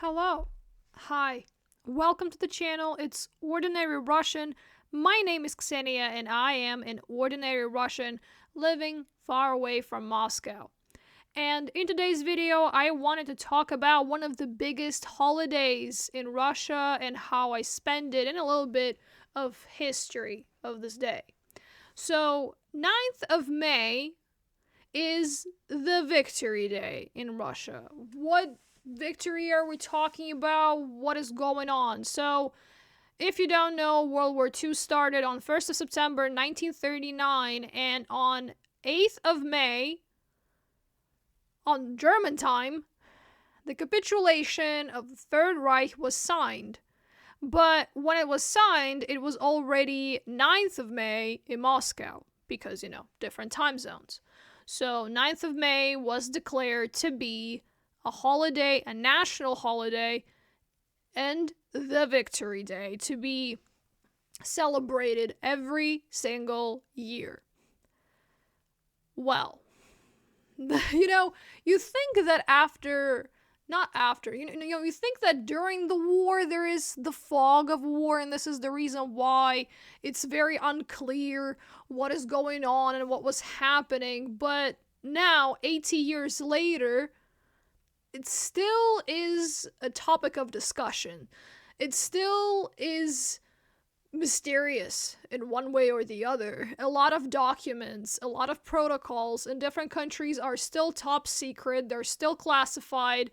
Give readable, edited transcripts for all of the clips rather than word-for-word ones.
Hello. Hi. Welcome to the channel. It's Ordinary Russian. My name is Ksenia and I am an ordinary Russian living far away from Moscow. And in today's video, I wanted to talk about one of the biggest holidays in Russia and how I spend it and a little bit of history of this day. So, 9th of May is the Victory Day in Russia. What victory are we talking about? What is going on? So, if you don't know, World War II started on 1st of September 1939, and on 8th of May, on German time, the capitulation of the Third Reich was signed. But when it was signed, it was already 9th of May in Moscow, because, different time zones. So 9th of May was declared to be a holiday, a national holiday, and the Victory Day to be celebrated every single year. Well, you think that you think that during the war there is the fog of war, and this is the reason why it's very unclear what is going on and what was happening. But now, 80 years later, it still is a topic of discussion. It still is mysterious in one way or the other. A lot of documents, a lot of protocols in different countries are still top secret, they're still classified,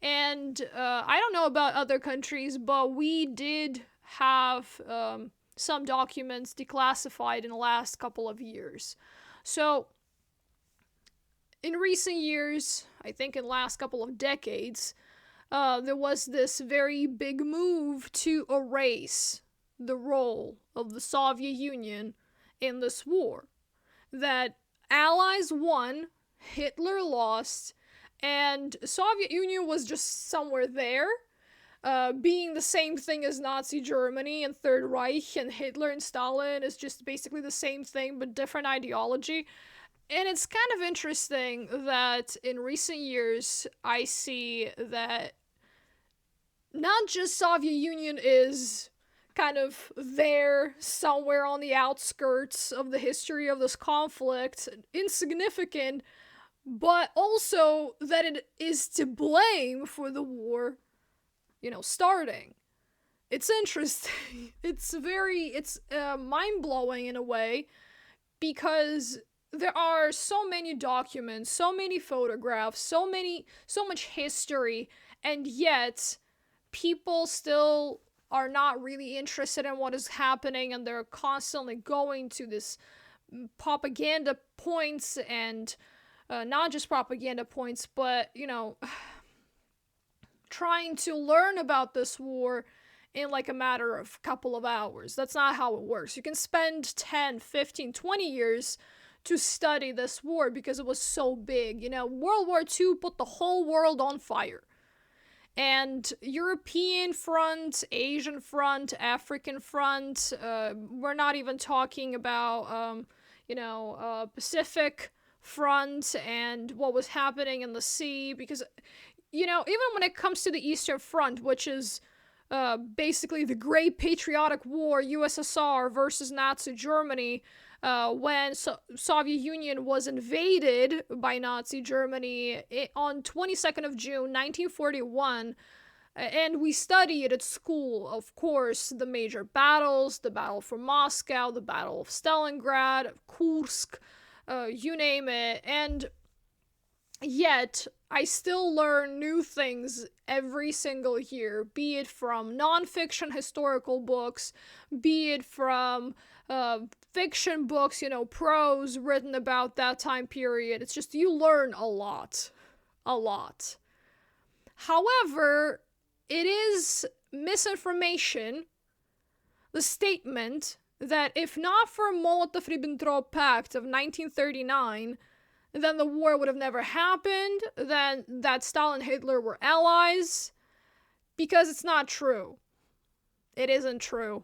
and I don't know about other countries, but we did have some documents declassified in the last couple of years. So, in recent years, I think in the last couple of decades, there was this very big move to erase the role of the Soviet Union in this war. That Allies won, Hitler lost, and Soviet Union was just somewhere there, being the same thing as Nazi Germany and Third Reich, and Hitler and Stalin is just basically the same thing but different ideology. And it's kind of interesting that in recent years I see that not just Soviet Union is kind of there somewhere on the outskirts of the history of this conflict, insignificant, but also that it is to blame for the war, starting. It's interesting. It's mind-blowing in a way, because there are so many documents, so many photographs, so much history, and yet people still are not really interested in what is happening, and they're constantly going to this propaganda points, and not just propaganda points, but, trying to learn about this war in like a matter of a couple of hours. That's not how it works. You can spend 10, 15, 20 years to study this war because it was so big. World War II put the whole world on fire. And European front, Asian front, African front, we're not even talking about, Pacific front and what was happening in the sea, because, even when it comes to the Eastern Front, which is basically the Great Patriotic War, USSR versus Nazi Germany, when Soviet Union was invaded by Nazi Germany on 22nd of June 1941, and we studied at school, of course, the major battles, the Battle for Moscow, the Battle of Stalingrad, Kursk, you name it, and yet I still learn new things every single year, be it from non-fiction historical books, be it from fiction books, prose written about that time period. It's just, you learn a lot. A lot. However, it is misinformation, the statement that if not for Molotov-Ribbentrop Pact of 1939, then the war would have never happened, then that Stalin and Hitler were allies, because it's not true. It isn't true.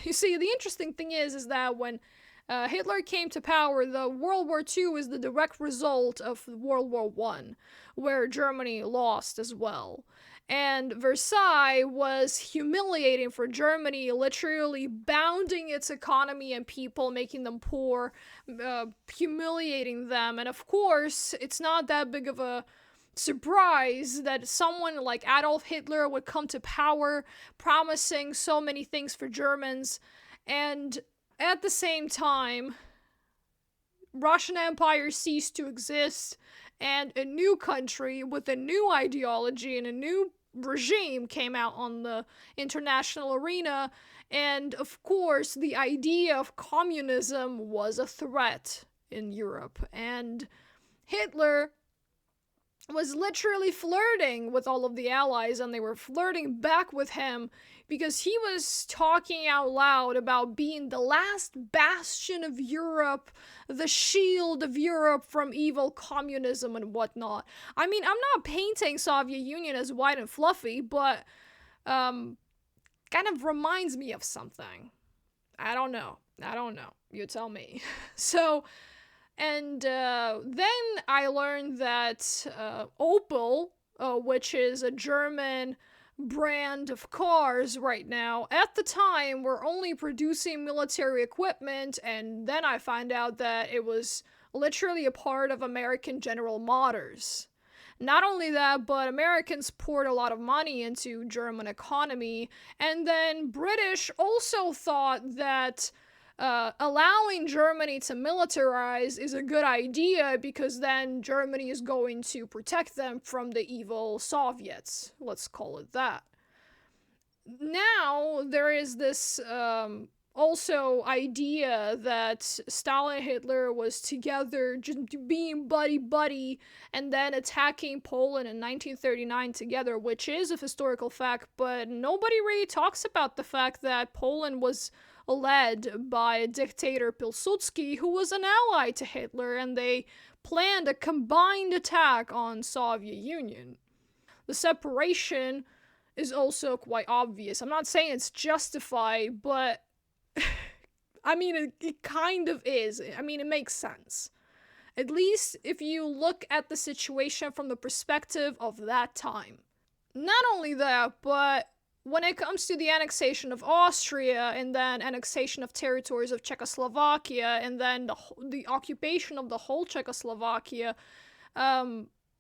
You see, the interesting thing is that when Hitler came to power. The World War II is the direct result of World War One, where Germany lost as well. And Versailles was humiliating for Germany, literally bounding its economy and people, making them poor, humiliating them. And of course, it's not that big of a surprise that someone like Adolf Hitler would come to power, promising so many things for Germans. And at the same time, Russian Empire ceased to exist, and a new country with a new ideology and a new regime came out on the international arena. And of course, the idea of communism was a threat in Europe. And Hitler was literally flirting with all of the allies, and they were flirting back with him because he was talking out loud about being the last bastion of Europe, the shield of Europe from evil communism and whatnot. I mean, I'm not painting Soviet Union as white and fluffy, but kind of reminds me of something. I don't know. You tell me. So, and then I learned that Opel, which is a German brand of cars right now, at the time were only producing military equipment, and then I find out that it was literally a part of American General Motors. Not only that, but Americans poured a lot of money into German economy, and then British also thought that allowing Germany to militarize is a good idea because then Germany is going to protect them from the evil Soviets. Let's call it that. Now, there is this also idea that Stalin and Hitler was together, just being buddy-buddy, and then attacking Poland in 1939 together, which is a historical fact, but nobody really talks about the fact that Poland was led by dictator Pilsudski, who was an ally to Hitler, and they planned a combined attack on Soviet Union. The separation is also quite obvious. I'm not saying it's justified, but I mean, it kind of is. I mean, it makes sense. At least if you look at the situation from the perspective of that time. Not only that, but when it comes to the annexation of Austria and then annexation of territories of Czechoslovakia and then the occupation of the whole Czechoslovakia,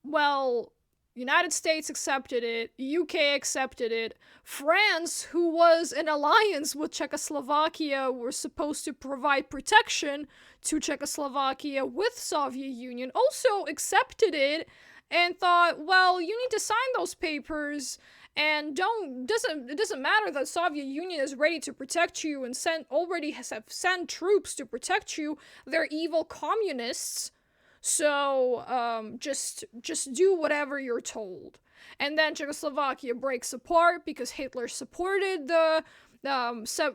well, United States accepted it, UK accepted it, France, who was in alliance with Czechoslovakia, were supposed to provide protection to Czechoslovakia with Soviet Union, also accepted it and thought, well, you need to sign those papers, and it doesn't matter that Soviet Union is ready to protect you and have sent troops to protect you. They're evil communists. So just do whatever you're told. And then Czechoslovakia breaks apart because Hitler supported the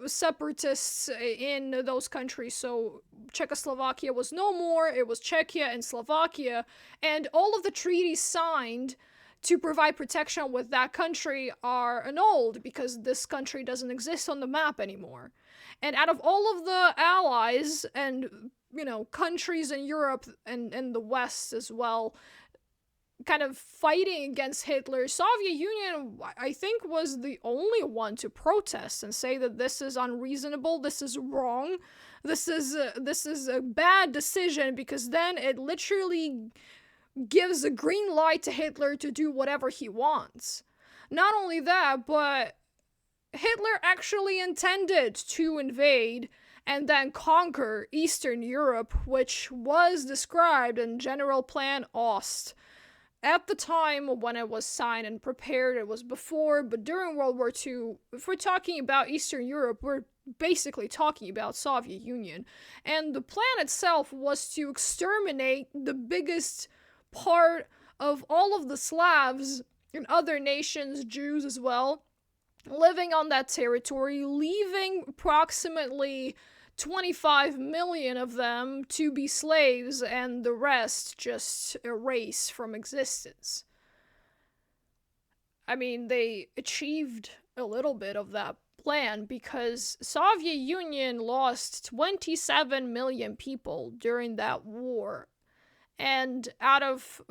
separatists in those countries. So Czechoslovakia was no more. It was Czechia and Slovakia. And all of the treaties signed to provide protection with that country are annulled because this country doesn't exist on the map anymore. And out of all of the allies and countries in Europe and the West as well, kind of fighting against Hitler, Soviet Union, I think, was the only one to protest and say that this is unreasonable, this is wrong, this is a bad decision, because then it literally gives a green light to Hitler to do whatever he wants. Not only that, but Hitler actually intended to invade and then conquer Eastern Europe, which was described in General Plan Ost. At the time when it was signed and prepared, it was before, but during World War II, if we're talking about Eastern Europe, we're basically talking about Soviet Union. And the plan itself was to exterminate the biggest part of all of the Slavs and other nations, Jews as well, living on that territory, leaving approximately 25 million of them to be slaves and the rest just erase from existence. I mean, they achieved a little bit of that plan because Soviet Union lost 27 million people during that war. And out of,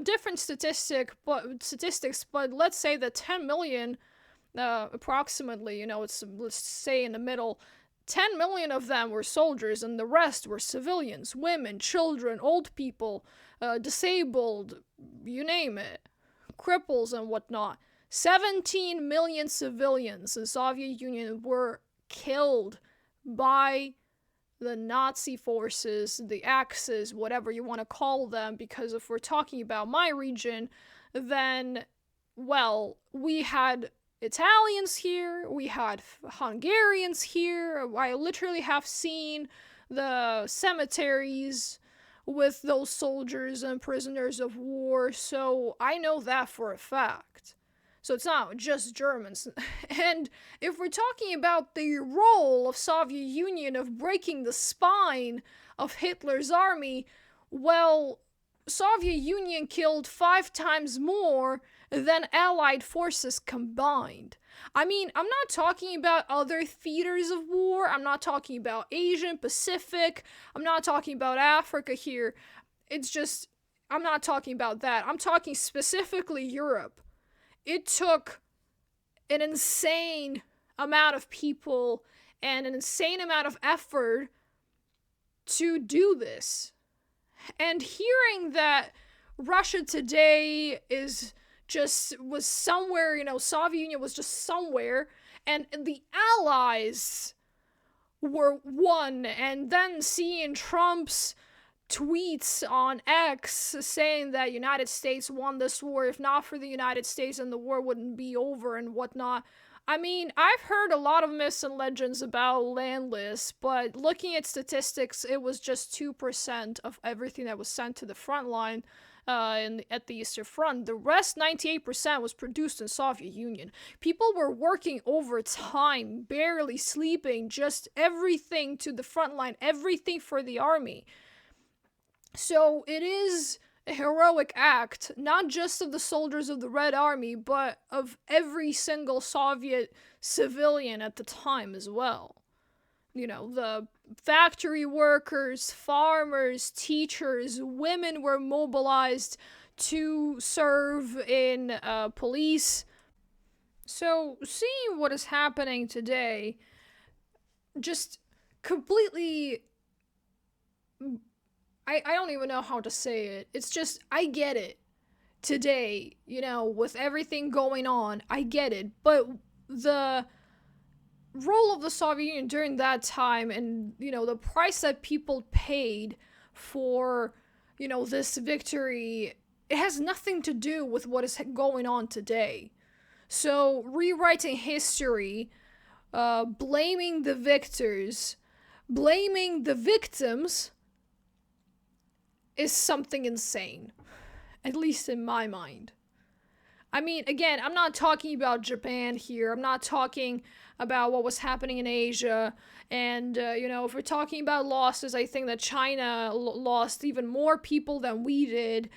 different statistics, but let's say that 10 million, approximately, let's say in the middle, 10 million of them were soldiers and the rest were civilians, women, children, old people, disabled, you name it, cripples and whatnot. 17 million civilians in the Soviet Union were killed by the Nazi forces, the Axis, whatever you want to call them, because if we're talking about my region, then, well, we had Italians here, we had Hungarians here. I literally have seen the cemeteries with those soldiers and prisoners of war, so I know that for a fact. So it's not just Germans. And if we're talking about the role of Soviet Union of breaking the spine of Hitler's army, well, Soviet Union killed 5 times more than Allied forces combined. I mean, I'm not talking about other theaters of war. I'm not talking about Asian, Pacific. I'm not talking about Africa here. I'm not talking about that. I'm talking specifically Europe. It took an insane amount of people and an insane amount of effort to do this. And hearing that Russia today was somewhere, Soviet Union was just somewhere, and the Allies were one, and then seeing Trump's tweets on X saying that United States won this war. If not for the United States, and the war wouldn't be over and whatnot. I mean, I've heard a lot of myths and legends about Land-List, but looking at statistics, it was just 2% of everything that was sent to the front line at the Eastern Front. The rest, 98%, was produced in Soviet Union. People were working overtime, barely sleeping, just everything to the front line, everything for the army. So it is a heroic act, not just of the soldiers of the Red Army, but of every single Soviet civilian at the time as well. The factory workers, farmers, teachers, women were mobilized to serve in police. So seeing what is happening today, just completely... I don't even know how to say it. It's just, I get it. Today, with everything going on, I get it. But the role of the Soviet Union during that time and, the price that people paid for, this victory, it has nothing to do with what is going on today. So, rewriting history, blaming the victors, blaming the victims, is something insane, at least in my mind. I mean, again, I'm not talking about Japan here. I'm not talking about what was happening in Asia. And, if we're talking about losses, I think that China lost even more people than we did.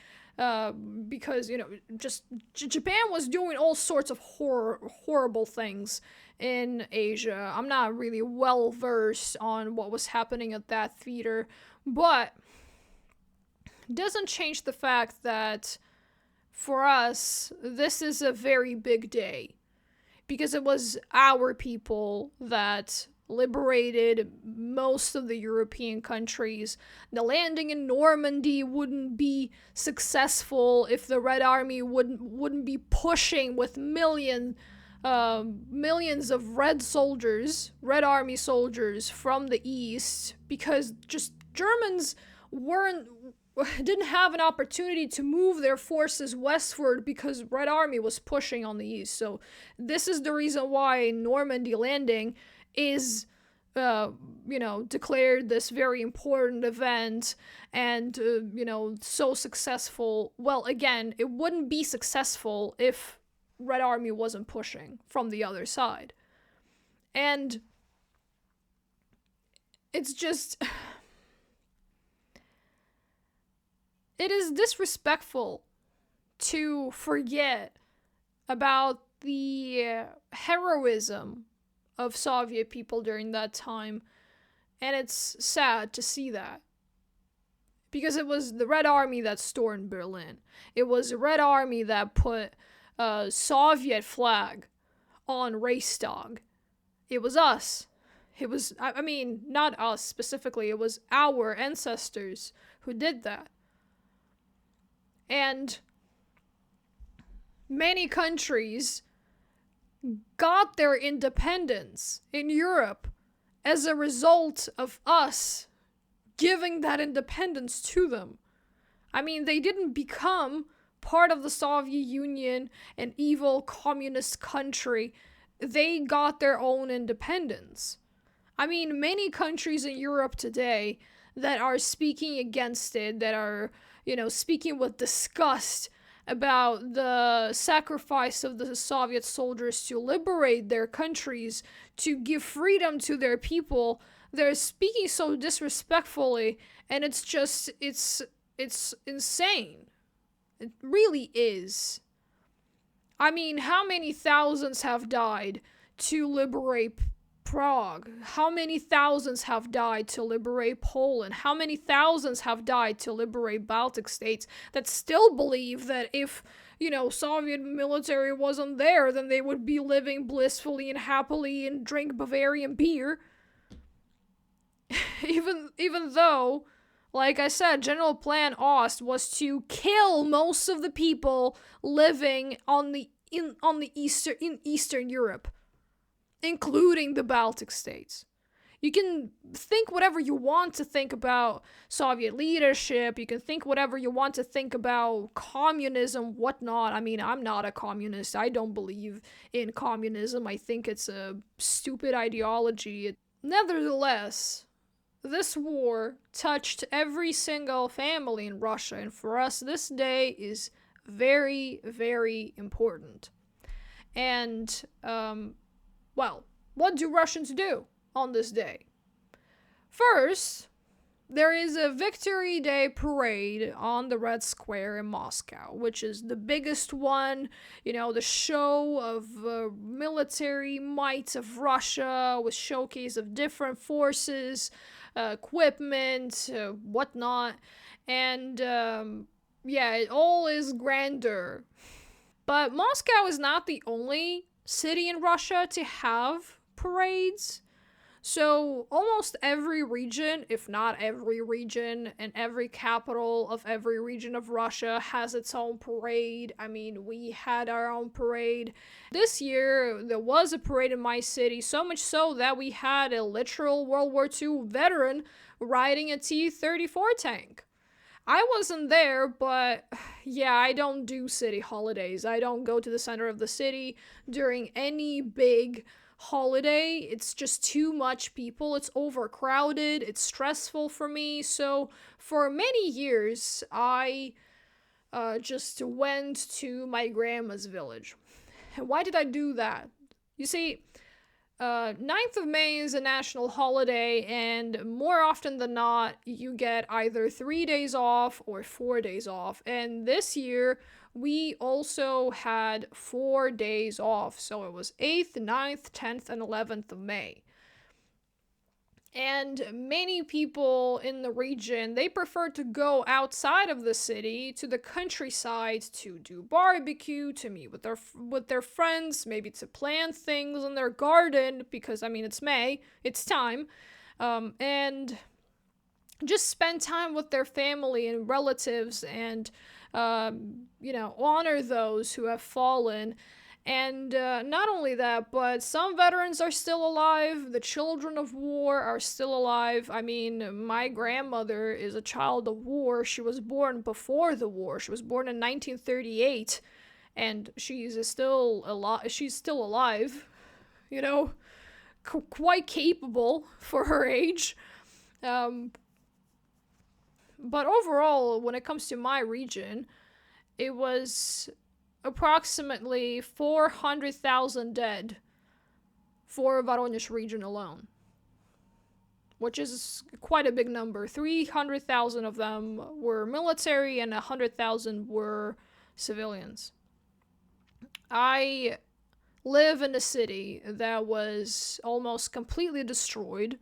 Because, just Japan was doing all sorts of horrible things in Asia. I'm not really well versed on what was happening at that theater. But doesn't change the fact that for us, this is a very big day because it was our people that liberated most of the European countries. The landing in Normandy wouldn't be successful if the Red Army wouldn't be pushing with millions of Red Army soldiers from the east, because just Germans didn't have an opportunity to move their forces westward because Red Army was pushing on the east. So this is the reason why Normandy landing is, declared this very important event and, so successful. Well, again, it wouldn't be successful if Red Army wasn't pushing from the other side. And it's just... It is disrespectful to forget about the heroism of Soviet people during that time. And it's sad to see that. Because it was the Red Army that stormed Berlin. It was the Red Army that put a Soviet flag on Reichstag. It was us. It was, I mean, not us specifically, it was our ancestors who did that. And many countries got their independence in Europe as a result of us giving that independence to them. I mean, they didn't become part of the Soviet Union, an evil communist country. They got their own independence. I mean, many countries in Europe today that are speaking against it, that are, speaking with disgust about the sacrifice of the Soviet soldiers to liberate their countries, to give freedom to their people, they're speaking so disrespectfully, and it's just, it's insane. It really is. I mean, how many thousands have died to liberate Prague? How many thousands have died to liberate Poland? How many thousands have died to liberate Baltic states that still believe that if, Soviet military wasn't there, then they would be living blissfully and happily and drink Bavarian beer? Even though, like I said, General Plan Ost was to kill most of the people living in Eastern Europe, including the Baltic states. You can think whatever you want to think about Soviet leadership. You can think whatever you want to think about communism, whatnot. I mean, I'm not a communist. I don't believe in communism. I think it's a stupid ideology. Nevertheless, this war touched every single family in Russia, and for us, this day is very, very important. And, well, what do Russians do on this day? First, there is a Victory Day parade on the Red Square in Moscow, which is the biggest one, the show of military might of Russia, with showcase of different forces, equipment, whatnot, and it all is grandeur. But Moscow is not the only city in Russia to have parades. So almost every region, if not every region, and every capital of every region of Russia has its own parade. I mean, we had our own parade. This year, there was a parade in my city, so much so that we had a literal World War II veteran riding a T-34 tank. I wasn't there, but yeah, I don't do city holidays. I don't go to the center of the city during any big holiday. It's just too much people. It's overcrowded. It's stressful for me. So for many years, I just went to my grandma's village. And why did I do that? You see, 9th of May is a national holiday, and more often than not, you get either 3 days off or 4 days off. And this year, we also had 4 days off. So it was 8th, 9th, 10th, and 11th of May. And many people in the region, they prefer to go outside of the city to the countryside to do barbecue, to meet with their friends, maybe to plant things in their garden, because I mean, it's May, it's time, and just spend time with their family and relatives, and honor those who have fallen. And not only that, but some veterans are still alive. The children of war are still alive. I mean, my grandmother is a child of war. She was born before the war. She was born in 1938, and she's still alive. She's still alive, quite capable for her age. But overall, when it comes to my region, it was approximately 400,000 dead for Voronezh region alone, which is quite a big number. 300,000 of them were military and 100,000 were civilians. I live in a city that was almost completely destroyed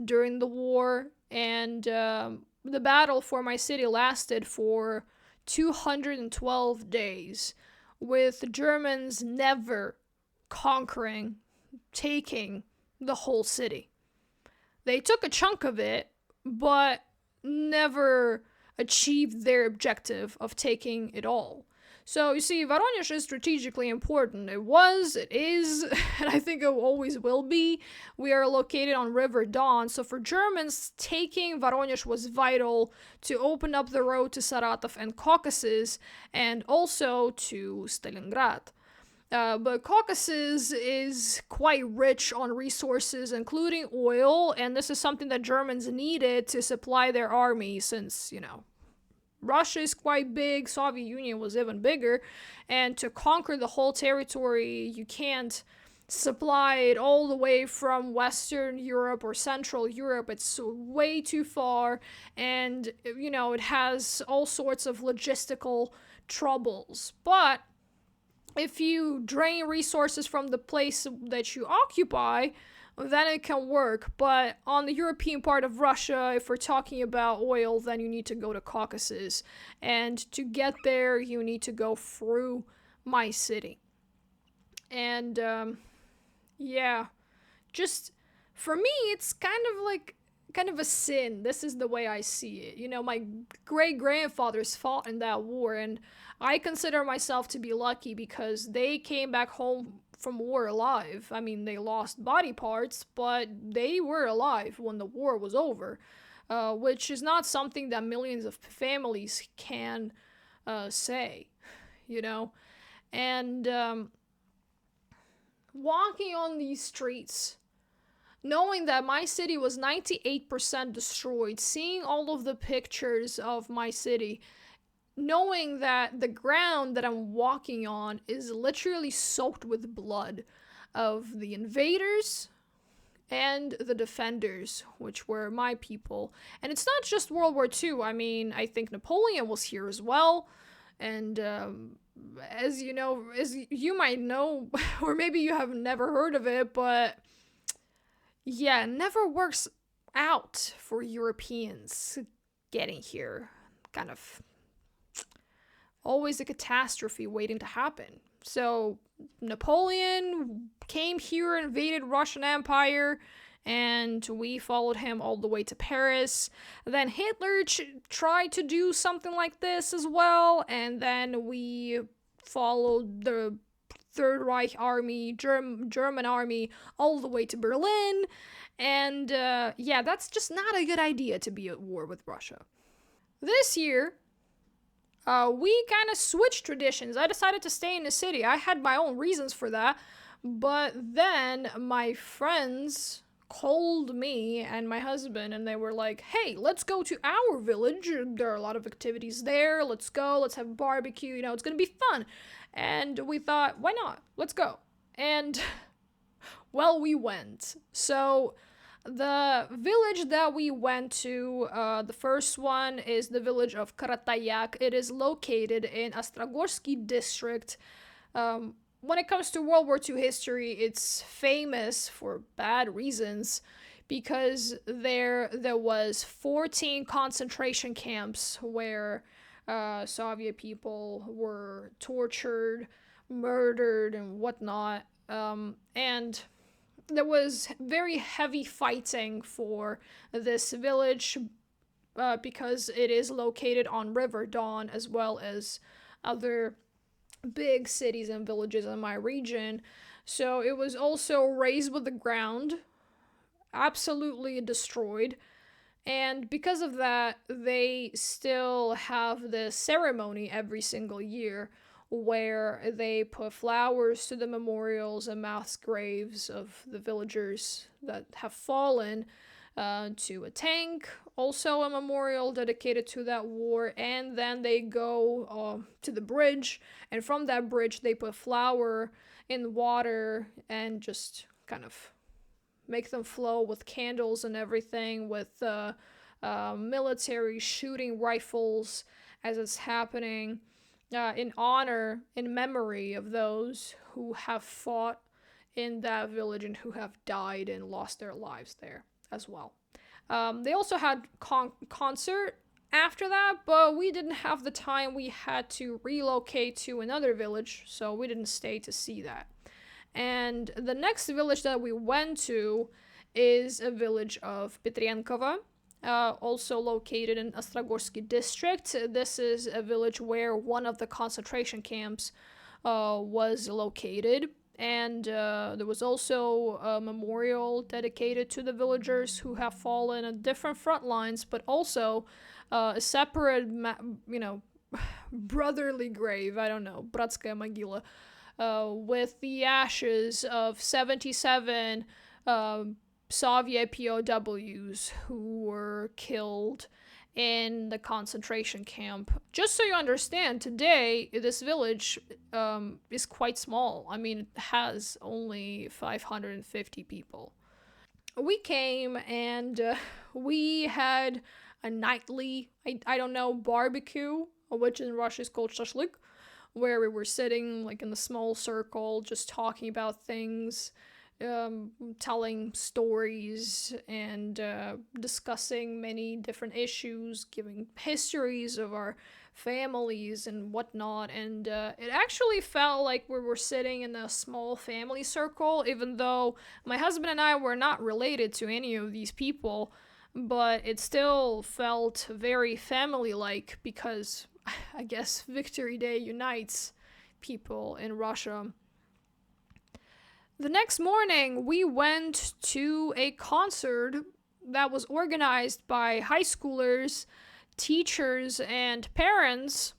during the war, and the battle for my city lasted for 212 days, with the Germans never conquering, taking the whole city. They took a chunk of it, but never achieved their objective of taking it all. So you see, Voronezh is strategically important. It was, it is, and I think it always will be. We are located on River Don, so for Germans, taking Voronezh was vital to open up the road to Saratov and Caucasus, and also to Stalingrad. But Caucasus is quite rich on resources, including oil, and this is something that Germans needed to supply their army since, Russia is quite big, Soviet Union was even bigger, and to conquer the whole territory, you can't supply it all the way from Western Europe or Central Europe. It's way too far, and, it has all sorts of logistical troubles. But if you drain resources from the place that you occupy, then it can work. But on the European part of Russia, if we're talking about oil, then you need to go to Caucasus. And to get there, you need to go through my city. And, yeah, just for me, it's kind of a sin. This is the way I see it. My great grandfathers fought in that war, and I consider myself to be lucky because they came back home from war alive. I mean, they lost body parts, but they were alive when the war was over, which is not something that millions of families can say, And walking on these streets, knowing that my city was 98% destroyed, seeing all of the pictures of my city, knowing that the ground that I'm walking on is literally soaked with blood of the invaders and the defenders, which were my people. And it's not just World War II. I mean, I think Napoleon was here as well. And as you might know, or maybe you have never heard of it, but yeah, it never works out for Europeans getting here. Kind of always a catastrophe waiting to happen. So Napoleon came here, invaded Russian Empire, and we followed him all the way to Paris. Then Hitler tried to do something like this as well, and then we followed the Third Reich army, German army, all the way to Berlin. And that's just not a good idea to be at war with Russia. This year, we kind of switched traditions. I decided to stay in the city. I had my own reasons for that. But then my friends called me and my husband, and they were like, hey, let's go to our village. There are a lot of activities there. Let's go. Let's have a barbecue. It's going to be fun. And we thought, why not? Let's go. And, well, we went. So the village that we went to, the first one is the village of Karatayak. It is located in Ostrogorsky district. When it comes to World War II history, it's famous for bad reasons because there was 14 concentration camps where Soviet people were tortured, murdered, and whatnot. And there was very heavy fighting for this village because it is located on River Don as well as other big cities and villages in my region. So it was also razed with the ground, absolutely destroyed. And because of that, they still have this ceremony every single year where they put flowers to the memorials and mass graves of the villagers that have fallen, to a tank, also a memorial dedicated to that war, and then they go to the bridge, and from that bridge they put flour in water and just kind of make them flow with candles and everything, with military shooting rifles as it's happening. in honor, in memory of those who have fought in that village and who have died and lost their lives there as well. They also had concert after that, but we didn't have the time. We had to relocate to another village, so we didn't stay to see that. And the next village that we went to is a village of Petrienkovo, also located in Ostrogorsky district. This is a village where one of the concentration camps was located. And there was also a memorial dedicated to the villagers who have fallen at different front lines, but also a separate, brotherly grave. I don't know, Bratskaya Могила, with the ashes of 77 Soviet POWs who were killed in the concentration camp. Just so you understand, today this village is quite small. I mean, it has only 550 people. We came and we had a nightly, I don't know, barbecue, which in Russia is called shashlik, where we were sitting like in a small circle, just talking about things, telling stories, and discussing many different issues, giving histories of our families and whatnot. And it actually felt like we were sitting in a small family circle, even though my husband and I were not related to any of these people. But it still felt very family like because I guess Victory Day unites people in Russia. The next morning, we went to a concert that was organized by high schoolers, teachers, and parents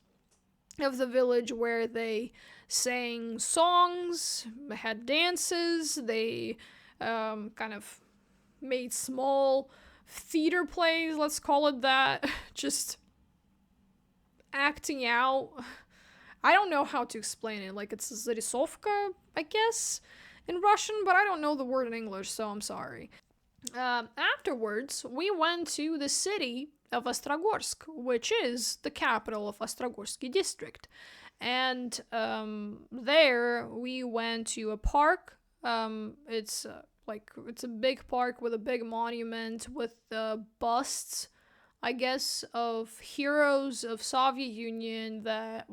of the village, where they sang songs, had dances, they kind of made small theater plays, let's call it that, just acting out. I don't know how to explain it. Like, it's зарисовка, I guess, in Russian, but I don't know the word in English, so I'm sorry. Afterwards, we went to the city of Ostrogorsk, which is the capital of Ostrogorsky district. And there we went to a park. It's a big park with a big monument with busts, I guess, of heroes of Soviet Union that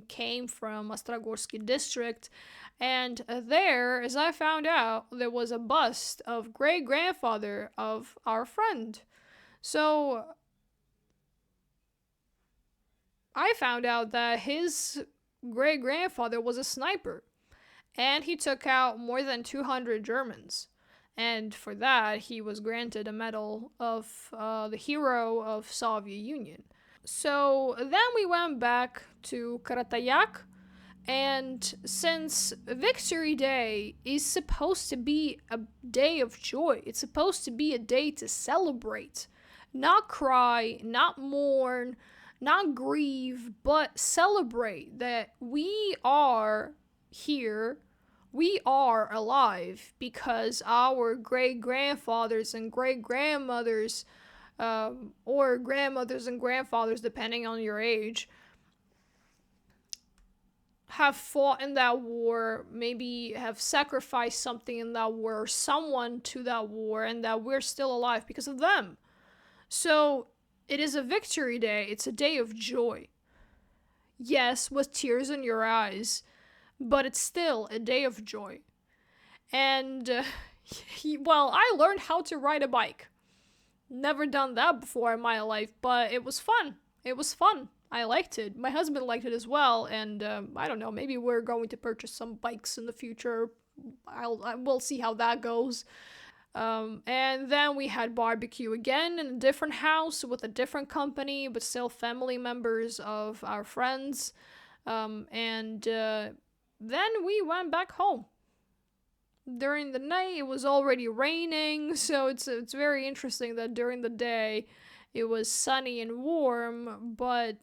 came from Ostrogorsky district. And there, as I found out, there was a bust of great-grandfather of our friend. So I found out that his great-grandfather was a sniper, and he took out more than 200 Germans. And for that, he was granted a medal of the hero of Soviet Union. So then we went back to Karatayak, and since Victory Day is supposed to be a day of joy, it's supposed to be a day to celebrate, not cry, not mourn, not grieve, but celebrate that we are here, we are alive because our great grandfathers and great grandmothers, or grandmothers and grandfathers, depending on your age, have fought in that war, maybe have sacrificed something in that war, or someone to that war, and that we're still alive because of them. So it is a victory day. It's a day of joy. Yes, with tears in your eyes, but it's still a day of joy. And, I learned how to ride a bike. Never done that before in my life, but it was fun. It was fun. I liked it. My husband liked it as well, and I don't know, maybe we're going to purchase some bikes in the future. We'll see how that goes. And then we had barbecue again in a different house with a different company, but still family members of our friends. And then we went back home. During the night, it was already raining, so it's very interesting that during the day it was sunny and warm, but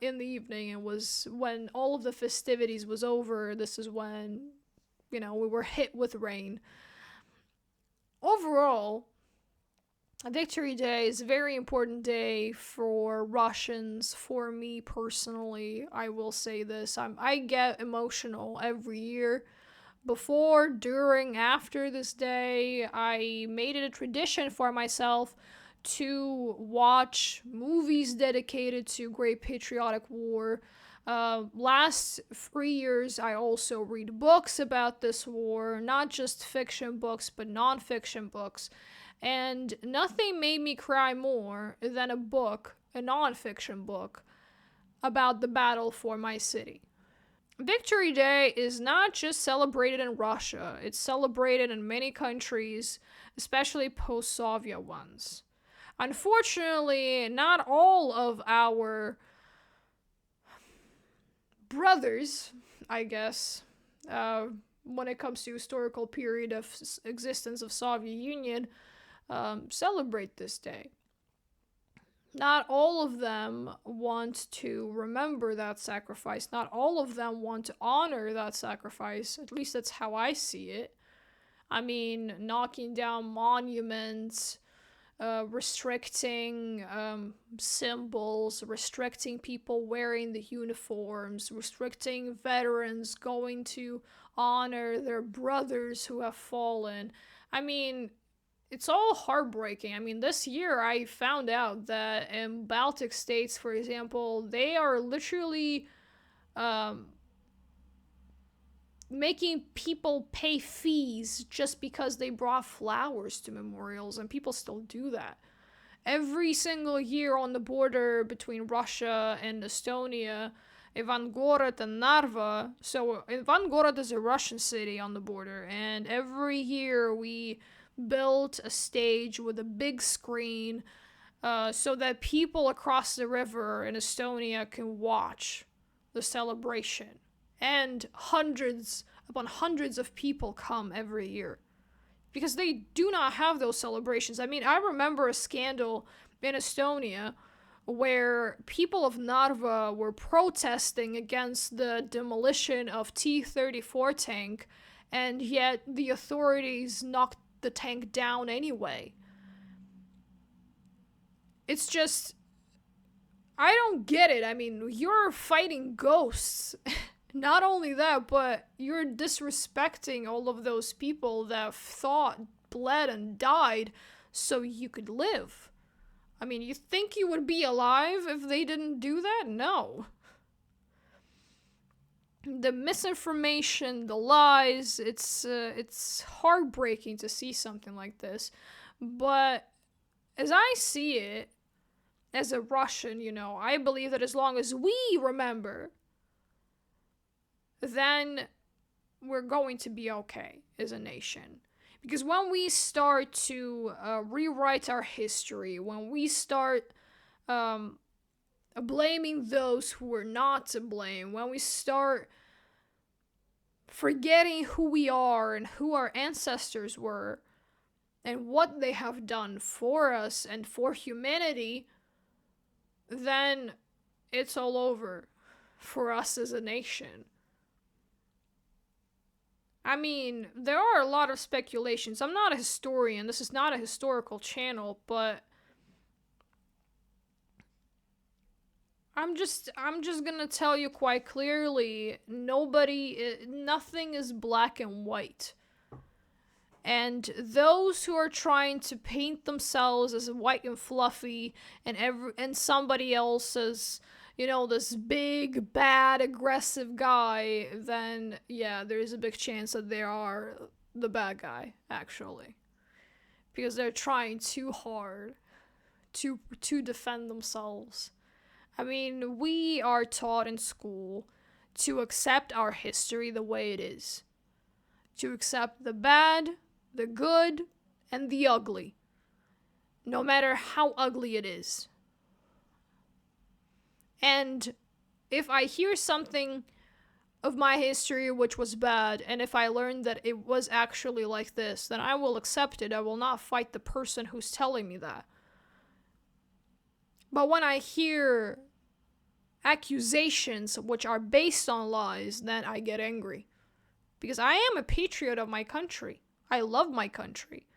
in the evening, it was when all of the festivities was over. This is when, we were hit with rain. Overall, Victory Day is a very important day for Russians. For me personally, I will say this: I get emotional every year. Before, during, after this day, I made it a tradition for myself to watch movies dedicated to Great Patriotic War. Last 3 years, I also read books about this war, not just fiction books, but nonfiction books. And nothing made me cry more than a nonfiction book, about the battle for my city. Victory Day is not just celebrated in Russia, it's celebrated in many countries, especially post Soviet ones. Unfortunately, not all of our brothers, I guess, when it comes to historical period of existence of Soviet Union, celebrate this day. Not all of them want to remember that sacrifice. Not all of them want to honor that sacrifice. At least that's how I see it. I mean, knocking down monuments, restricting symbols, restricting people wearing the uniforms, restricting veterans going to honor their brothers who have fallen. I mean, it's all heartbreaking. I mean, this year I found out that in Baltic states, for example, they are literally um, making people pay fees just because they brought flowers to memorials, and people still do that. Every single year on the border between Russia and Estonia, Ivangorod and Narva. So, Ivangorod is a Russian city on the border, and every year we built a stage with a big screen so that people across the river in Estonia can watch the celebration. And hundreds upon hundreds of people come every year because they do not have those celebrations. I mean, I remember a scandal in Estonia where people of Narva were protesting against the demolition of T-34 tank, and yet the authorities knocked the tank down anyway. It's just, I don't get it. I mean, you're fighting ghosts. Not only that, but you're disrespecting all of those people that fought, bled, and died so you could live. I mean, you think you would be alive if they didn't do that? No. The misinformation, the lies, it's heartbreaking to see something like this. But as I see it, as a Russian, I believe that as long as we remember, then we're going to be okay as a nation. Because when we start to rewrite our history, when we start blaming those who were not to blame, when we start forgetting who we are and who our ancestors were and what they have done for us and for humanity, then it's all over for us as a nation. I mean, there are a lot of speculations. I'm not a historian. This is not a historical channel, but I'm just going to tell you quite clearly, nothing is black and white. And those who are trying to paint themselves as white and fluffy and somebody else as, this big, bad, aggressive guy, then yeah, there's a big chance that they are the bad guy, actually. Because they're trying too hard to defend themselves. I mean, we are taught in school to accept our history the way it is. To accept the bad, the good, and the ugly. No matter how ugly it is. And if I hear something of my history which was bad, and if I learn that it was actually like this, then I will accept it. I will not fight the person who's telling me that. But when I hear accusations which are based on lies, then I get angry. Because I am a patriot of my country. I love my country.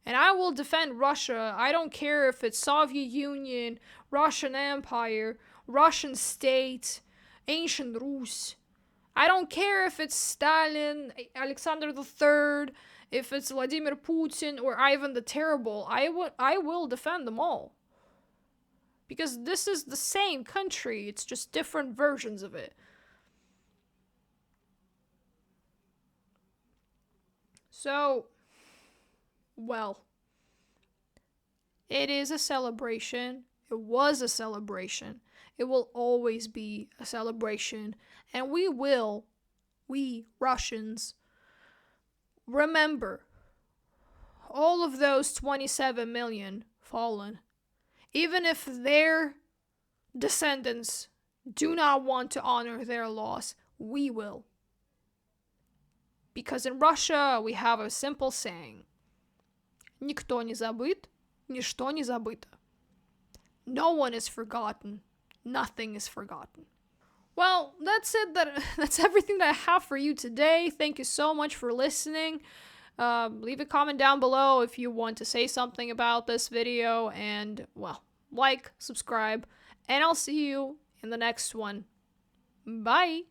And I will defend Russia. I don't care if it's Soviet Union, Russian Empire, Russian state, ancient Rus. I don't care if it's Stalin, Alexander III, if it's Vladimir Putin or Ivan the Terrible. I will defend them all. Because this is the same country, it's just different versions of it. So, well, it is a celebration. It was a celebration. It will always be a celebration. And we Russians, remember all of those 27 million fallen. Even if their descendants do not want to honor their loss, we will. Because in Russia we have a simple saying: Никто не забыт, ничто не забыто. No one is forgotten. Nothing is forgotten. Well, that's it. That's everything that I have for you today. Thank you so much for listening. Leave a comment down below if you want to say something about this video. And, well, like, subscribe, and I'll see you in the next one. Bye!